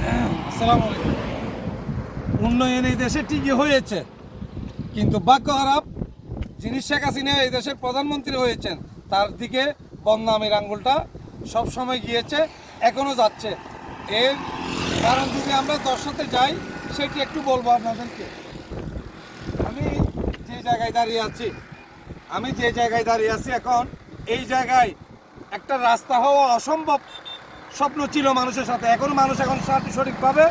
আসসালামু আলাইকুম। উন্নয়ন এই দেশে ঠিকই হয়েছে, কিন্তু ভাগ্য খারাপ যিনি শেখ হাসিনা এই দেশের প্রধানমন্ত্রী হয়েছেন তার দিকে বদনামের আঙ্গুলটা সবসময় গিয়েছে, এখনও যাচ্ছে। এর কারণ যদি আমরা দর্শাতে যাই সেটি একটু বলবো আপনাদেরকে। আমি যে জায়গায় দাঁড়িয়ে আছি এখন, এই জায়গায় একটা রাস্তা হওয়া অসম্ভব স্বপ্ন ছিল মানুষের সাথে। মানুষ সঠিকভাবে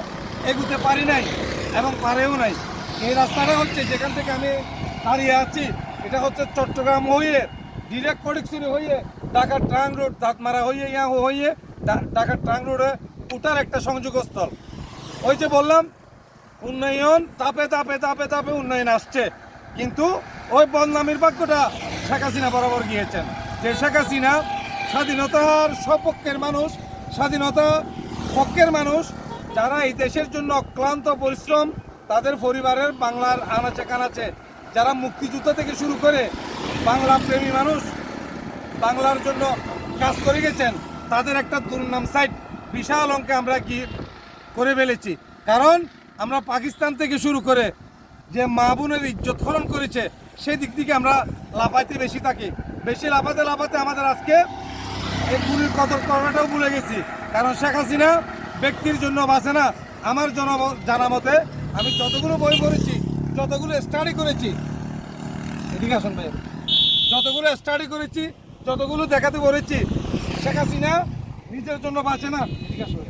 এগুতে পারি নাই এবং পারেও নাই। এই রাস্তাটা হচ্ছে যেখান থেকে আমি দাঁড়িয়ে আছি, এটা হচ্ছে চট্টগ্রাম হয়ে ডিরেক্ট ফটিকছড়ি হয়ে ঢাকা ট্রাঙ্ক রোড দাঁতমারা হয়ে হয়ে ঢাকা ট্রাঙ্ক রোডে উঠার একটা সংযোগস্থল। ওই যে বললাম উন্নয়ন তাপে তাপে তাপে তাপে উন্নয়ন আসছে, কিন্তু ওই বদনামির বাক্যটা শেখ হাসিনা বরাবর গিয়েছেন। যে শেখ হাসিনা স্বাধীনতার সপক্ষের মানুষ, স্বাধীনতা পক্ষের মানুষ, যারা এই দেশের জন্য অক্লান্ত পরিশ্রম, তাদের পরিবারের বাংলার আনাচে কানাচে, যারা মুক্তিযুদ্ধ থেকে শুরু করে বাংলা প্রেমী মানুষ, বাংলার জন্য কাজ করে গেছেন, তাদের একটা দুর্নাম সাইট বিশাল অঙ্কে আমরা কি করে ফেলেছি। কারণ আমরা পাকিস্তান থেকে শুরু করে যে মা বোনের ইজ্জত হরণ করেছে, সেই দিক থেকে আমরা লাফাইতে বেশি থাকি। বেশি লাফাতে লাফাতে আমাদের আজকে এই গুলির কদর করাটাও ভুলে গেছি। কারণ শেখ হাসিনা ব্যক্তির জন্য বাঁচে না। আমার জানা মতে আমি যতগুলো বই পড়েছি, যতগুলো স্টাডি করেছি, এদিকে আসুন ভাই, যতগুলো স্টাডি করেছি, যতগুলো দেখাতে বলেছি, শেখ হাসিনা নিজের জন্য বাঁচে না। এদিকে আসুন,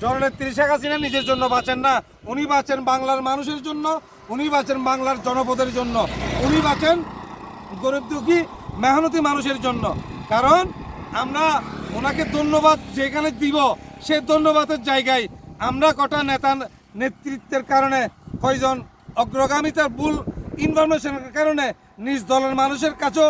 জননেত্রী শেখ হাসিনা নিজের জন্য বাঁচেন না। উনি বাঁচেন বাংলার মানুষের জন্য, উনি বাঁচেন বাংলার জনপদের জন্য, উনি বাঁচেন গরিব দুঃখী মেহনতি মানুষের জন্য। কারণ আমরা ওনাকে ধন্যবাদ যেখানে দিব, সেই ধন্যবাদের জায়গায় আমরা কটা নেতৃত্বের কারণে, কয়জন অগ্রগামিতার ভুল ইনফরমেশনের কারণে, নিজ দলের মানুষের কাছেও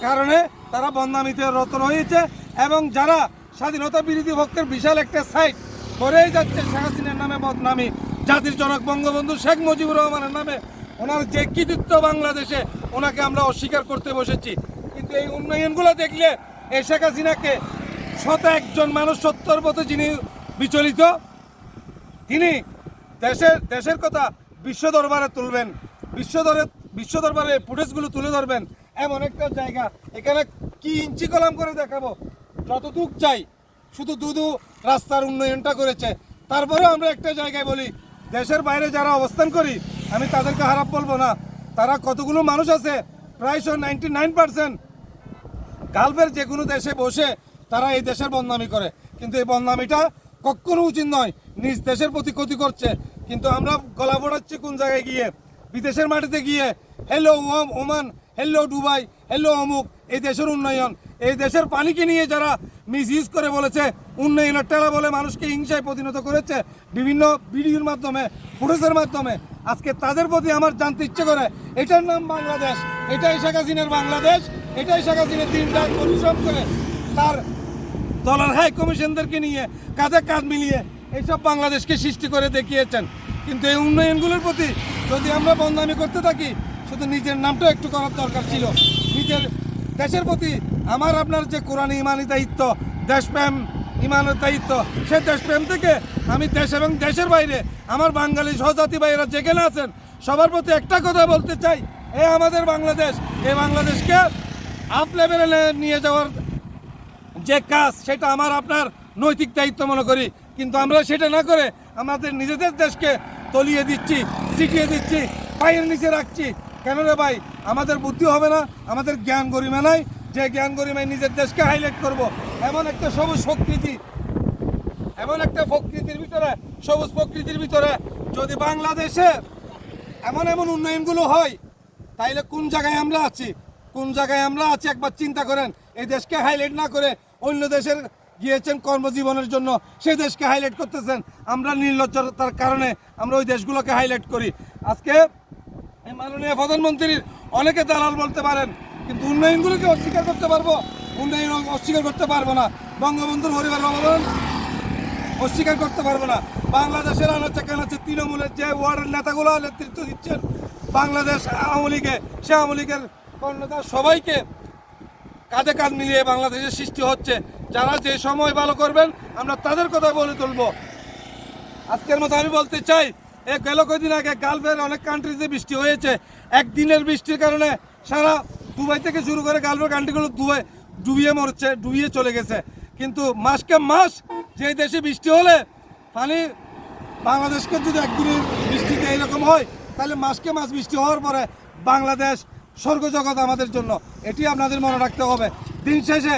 কারণে তারা বদনামিতে রত হয়েছে। এবং যারা স্বাধীনতা বিরোধী পক্ষের বিশাল একটা সাইট করেই যাচ্ছে শেখ হাসিনার নামে বদনামি, জাতির জনক বঙ্গবন্ধু শেখ মুজিবুর রহমানের নামে ওনার যে কৃতিত্ব বাংলাদেশে, ওনাকে আমরা অস্বীকার করতে বসেছি। কিন্তু এই উন্নয়নগুলো দেখলে এই শেখ হাসিনাকে একজন মানুষ সত্যর পথে যিনি বিচলিত, তিনি দেশের কথা বিশ্ব দরবারে তুলবেন, বিশ্ব দরবারে ফুটেজগুলো তুলে ধরবেন। এমন একটা জায়গা, এখানে কি ইঞ্চি কলাম করে দেখাবো, যতটুক চাই শুধু দুধু রাস্তার উন্নয়নটা করেছে। তারপরেও আমরা একটা জায়গায় বলি, দেশের বাইরে যারা অবস্থান করি, আমি তাদেরকে খারাপ বলবো না, তারা কতগুলো মানুষ আছে, প্রায় 99% গালফের যে কোনো দেশে বসে তারা এই দেশের বদনামি করে। কিন্তু এই বদনামিটা কখনো উচিত নয়, নিজ দেশের প্রতি ক্ষতি করছে। কিন্তু আমরা গলা ফোটাচ্ছি কোন জায়গায় গিয়ে, বিদেশের মাটিতে গিয়ে, hello Oman, hello Dubai, hello অমুক। এই দেশের উন্নয়ন, এই দেশের পানিকে নিয়ে যারা মিসইউজ করে বলেছে উন্নয়নের টেলা বলে, মানুষকে হিংসায় পরিণত করেছে বিভিন্ন ভিডিওর মাধ্যমে, ফুটেজের মাধ্যমে, আজকে তাদের প্রতি আমার জানতে ইচ্ছে করে। এটার নাম বাংলাদেশ, এটাই শেখ হাসিনার বাংলাদেশ, এটাই শেখ হাসিনা দিন রাত পরিশ্রম করে তার দলের হাই কমিশনদেরকে নিয়ে কাঁধে কাঁধ মিলিয়ে এইসব বাংলাদেশকে সৃষ্টি করে দেখিয়েছেন। কিন্তু এই উন্নয়নগুলোর প্রতি যদি আমরা বদনামি করতে থাকি, শুধু নিজের নামটা একটু করার দরকার ছিল। নিজের দেশের প্রতি আমার আপনার যে কোরআনী ইমানি দায়িত্ব, দেশপ্রেম ইমানের দায়িত্ব, সেই দেশপ্রেম থেকে আমি দেশ এবং দেশের বাইরে আমার বাঙালি সহজাতি ভাইয়েরা যেখানে আছেন, সবার প্রতি একটা কথা বলতে চাই, এই আমাদের বাংলাদেশ, এই বাংলাদেশকে আপ লেভেলে নিয়ে যাওয়ার যে কাজ, সেটা আমার আপনার নৈতিক দায়িত্ব মনে করি। কিন্তু আমরা সেটা না করে আমাদের নিজেদের দেশকে তলিয়ে দিচ্ছি, ছিটিয়ে দিচ্ছি, পায়ের নিচে রাখছি। কেন রে ভাই? আমাদের বুদ্ধি হবে না, আমাদের জ্ঞান গরিমা নাই, যে জ্ঞান গরিমায় নিজের দেশকে হাইলাইট করব। এমন একটা সবুজ প্রকৃতি, এমন একটা প্রকৃতির ভিতরে, সবুজ প্রকৃতির ভিতরে যদি বাংলাদেশে এমন এমন উন্নয়নগুলো হয়, তাইলে কোন জায়গায় আমরা আছি, কোন জায়গায় আমরা আছি একবার চিন্তা করেন। এই দেশকে হাইলাইট না করে অন্য দেশের গিয়েছেন কর্মজীবনের জন্য, সেই দেশকে হাইলাইট করতেছেন। আমরা নির্লজ্জতার কারণে আমরা ওই দেশগুলোকে হাইলাইট করি। আজকে এই মাননীয় প্রধানমন্ত্রীর অনেকে দালাল বলতে পারেন, কিন্তু উন্নয়নগুলোকে অস্বীকার করতে পারবো? উন্নয়ন অস্বীকার করতে পারবো না। বঙ্গবন্ধুর পরিবার অবদান অস্বীকার করতে পারবো না। বাংলাদেশের আনাচে কানাচে তৃণমূলের যে ওয়ার্ডের নেতাগুলো নেতৃত্ব দিচ্ছেন বাংলাদেশ আওয়ামী লীগে, সে আওয়ামী লীগের কর্ণধার সবাইকে কাঁধে কাঁধ মিলিয়ে বাংলাদেশের সৃষ্টি হচ্ছে। যারা যে সময় ভালো করবেন আমরা তাদের কথা বলে তুলবো। আজকের মতো আমি বলতে চাই, গেল কয়েকদিন আগে গালফের অনেক কান্ট্রিতে বৃষ্টি হয়েছে। একদিনের বৃষ্টির কারণে সারা দুবাই থেকে শুরু করে গালফের কান্ট্রিগুলো ডুবিয়ে মরছে, ডুবিয়ে চলে গেছে। কিন্তু মাসকে মাস যে দেশে বৃষ্টি হলে পানি, বাংলাদেশকে যদি একদিনের বৃষ্টিতে এরকম হয় তাহলে মাসকে মাস বৃষ্টি হওয়ার পরে বাংলাদেশ স্বর্গজগৎ আমাদের জন্য। এটি আপনাদের মনে রাখতে হবে। দিন শেষে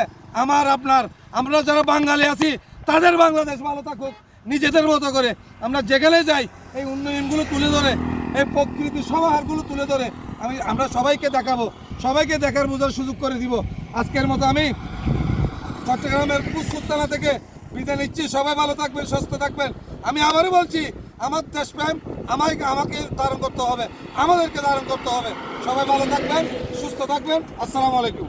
আমরা যারা বাঙালি আছি তাদের বাংলাদেশ ভালো থাকুক নিজেদের মতো করে। আমরা যেখানে যাই এই উন্নয়নগুলো তুলে ধরে, এই প্রকৃতির সমাহারগুলো তুলে ধরে আমরা সবাইকে দেখাবো, সবাইকে দেখার বোঝার সুযোগ করে দিব। আজকের মতো আমি চট্টগ্রামের পুষ্কুত্তানা থেকে বিদায় নিচ্ছি। সবাই ভালো থাকবেন, সুস্থ থাকবেন। আমি আবারও বলছি, আমার দেশপ্রেম আমাকে ধারণ করতে হবে, আমাদেরকে ধারণ করতে হবে। সবাই ভালো থাকবেন, সুস্থ থাকবেন। আসসালামু আলাইকুম।